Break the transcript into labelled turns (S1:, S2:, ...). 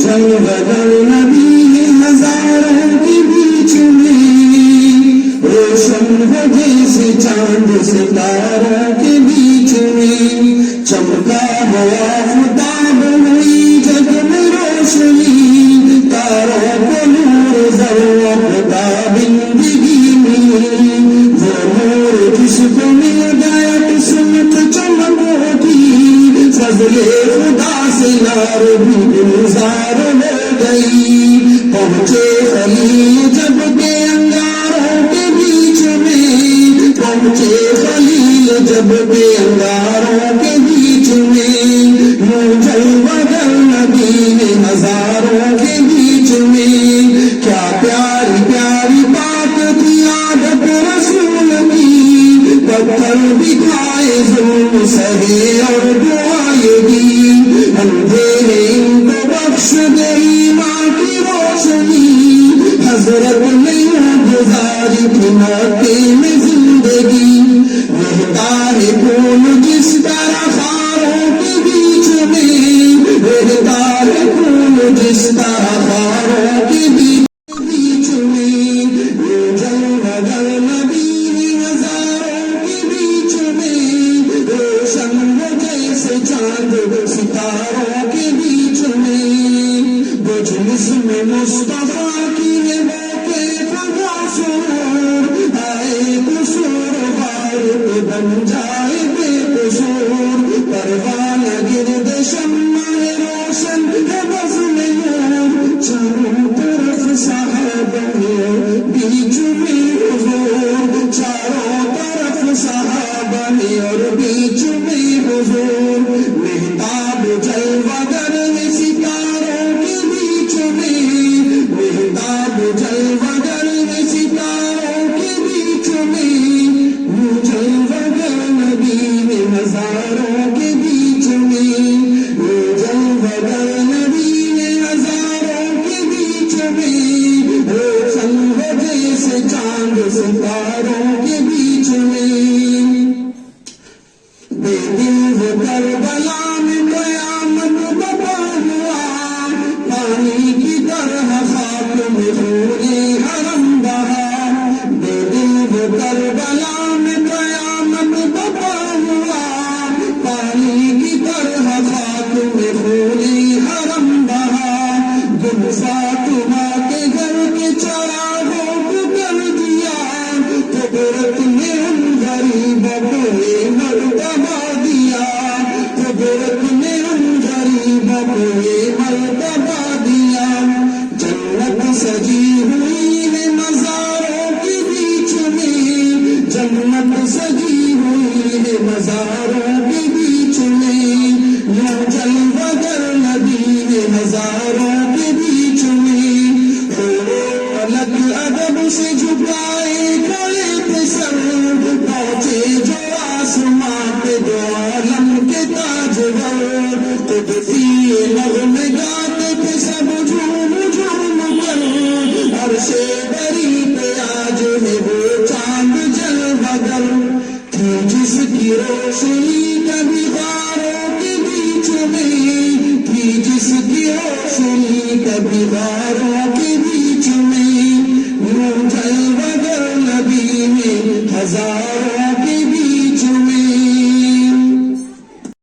S1: جلوگر نبی ہزاروں کے بیچ میں، روشن ہو جیسے چاند ستاروں کے بیچ میں، چمکا ہوا خطاب ہوئی جگ میں روشنی، تاروں کو نور ضرورت کا بندگی میں، وہ نور جس کو مل گیا قسمت چمکوں کی، فضل خدا سے یار بھی گلزار ہو گئی، پہنچے خلیل جب کے انگاروں کے بیچ میں، پہنچے خلیل جب کے انگاروں کے بیچ میں، یوں جلوگر نبی نے ہزاروں کے بیچ میں، کیا پیاری پیاری بات تھی عادت رسول کی، پتھر بھی کھائے ظلم سہے اور دعائیں دی، اندھیرے ان کو بخش گئی ماں کی روشنی، حضرت نے یوں گزاری تھی موقع میں زندگی، رہتا ہے خون جس طرح خاروں کے بیچ میں، رہتا ہے خون جس طرح خاروں کے بیچ میں، یہ جلوگر نبی ہزاروں کے بیچ میں، روشن ہو جیسے چاند ستاروں کے بیچ میں، وہ جسم میں مصطفیٰ کی ہے وہ کیف و سرور، آئے قصور غائب بن جائے بے قصور، پروانہ گرد شمع روشن ہے بزم نور، چاروں طرف صحابہ بیچ میں حضور، چاروں طرف صحابہ اور بیچ میں حضور، مہتاب جلوگر میں ستاروں کے بیچ میں، مہتاب جلوگر میں ستاروں کے بیچ میں، وہ جلوگر نبی میں ہزاروں کے بیچ میں، وہ جلوگر نبی میں ہزاروں کے بیچ میں، روشن ہو جیسے چاند ستاروں کے بیچ میں، بے دل وہ کربلا میں قیامت بپا ہوا، پانی کی طرح خاک میں خون حرم بہا، بے دل وہ کربلا میں قیامت بپا ہوا، پانی کی طرح خاک میں خون حرم بہا، گل فاطمہ کے گھر کے چراغوں کو کر دیا، قدرت نے ان غریبوں کو یہ مرتبہ دیا، قدرت نے ان غریبوں کو یہ مرتبہ دیا، جنت سجی ہوئی ہے مزاروں کے بیچ میں، جنت سجی ہوئی ہے مزاروں کے بیچ میں، یوں جلوگر نبی نے ہزاروں کے بیچ میں، فلک ادب سے جھکائے کھڑے تھے سر، پہنچے جو آسمان پہ دو عالم کے تاجور، قدسی